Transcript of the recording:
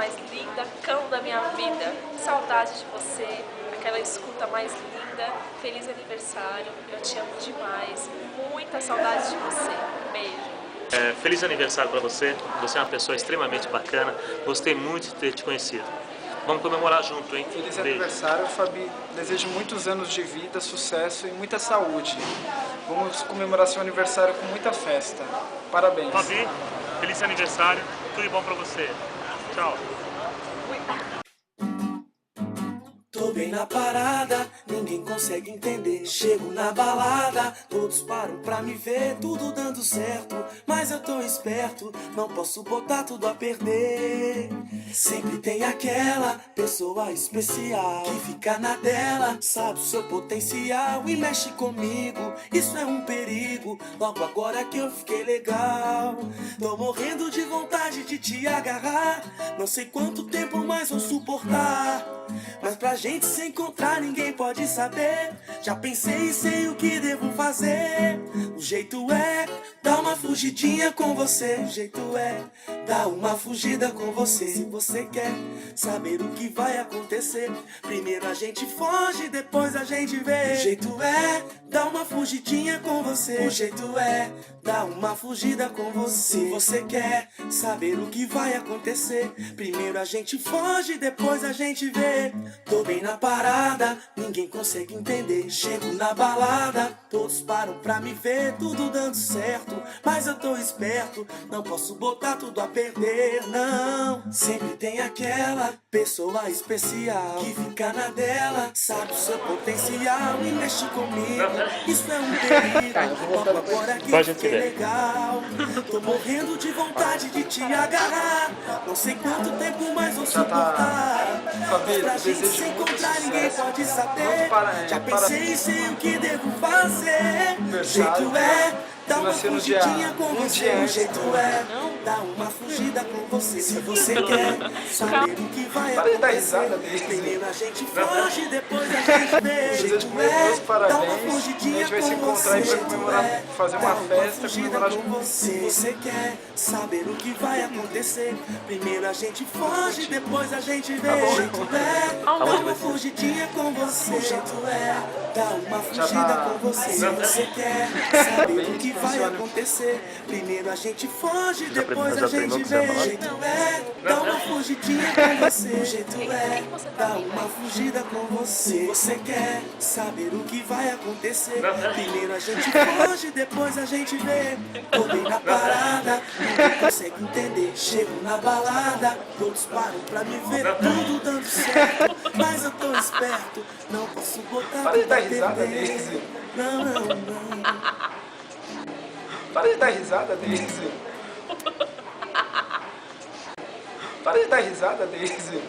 mais linda, cão da minha vida. Saudade de você, aquela escuta mais linda. Feliz aniversário, eu te amo demais. Muita saudade de você. Beijo. Feliz aniversário para você. Você é uma pessoa extremamente bacana. Gostei muito de ter te conhecido. Vamos comemorar junto, hein? Feliz Beijo. aniversário, Fabi. Desejo muitos anos de vida, sucesso e muita saúde. Vamos comemorar seu aniversário com muita festa. Parabéns. Fabi, feliz aniversário. Tudo de bom para você. Tchau. Tô bem na parada, ninguém consegue entender. Chego na balada, todos param pra me ver. Tudo dando certo, mas eu tô esperto. Não posso botar tudo a perder. Sempre tem aquela pessoa especial que fica na dela, sabe o seu potencial e mexe comigo. Isso é um perigo, logo agora que eu fiquei legal. Tô morrendo de vontade de te agarrar. Não sei quanto tempo mais vou suportar, mas pra gente se encontrar ninguém pode saber. Já pensei e sei o que devo fazer. O jeito é dar uma fugidinha com você. O jeito é dar uma fugida com você. Se você quer saber o que vai acontecer, primeiro a gente foge, depois a gente vê. O jeito é dar uma fugidinha com você. O jeito é dar uma fugida com você. Se você quer saber o que vai acontecer, primeiro a gente foge, depois a gente vê. Tô bem na parada, ninguém consegue entender. Chego na balada, todos param pra me ver. Tudo dando certo, mas eu tô esperto. Não posso botar tudo a perder, não. Sempre tem aquela pessoa especial que fica na dela, sabe o seu potencial e mexe comigo. Isso é um perigo, logo agora que eu fiquei legal. Tô morrendo de vontade de te agarrar. Não sei quanto tempo mais vou suportar, mas pra gente se encontrar ninguém pode saber. Já pensei e sei o que devo fazer. O jeito é dar uma fugidinha com você. O jeito é dar uma fugida com você. Se você quer saber o que vai acontecer, primeiro a gente foge, depois a gente vê. O jeito é dar uma fugidinha com você. O jeito é fazer uma festa, comemorar com você. Se você quer saber o que vai acontecer, primeiro a gente foge, depois a gente vê. O jeito é dar uma fugidinha com você. O jeito é dar uma fugida com você. Se você quer saber o que vai acontecer, primeiro a gente foge, depois a gente vê. O jeito é dar uma fugidinha com você. O jeito é dar uma fugida com você. Se você quer saber o que vai acontecer, primeiro a gente foge, depois a gente vê. Tô bem na parada, ninguém consegue entender. Chego na balada, todos param pra me ver. Tudo dando certo, mas eu tô esperto. Não posso botar Para de dar tudo a risada, perder. Daisy. Não, não, não. Para de dar risada, Daisy. Para de dar risada, Daisy.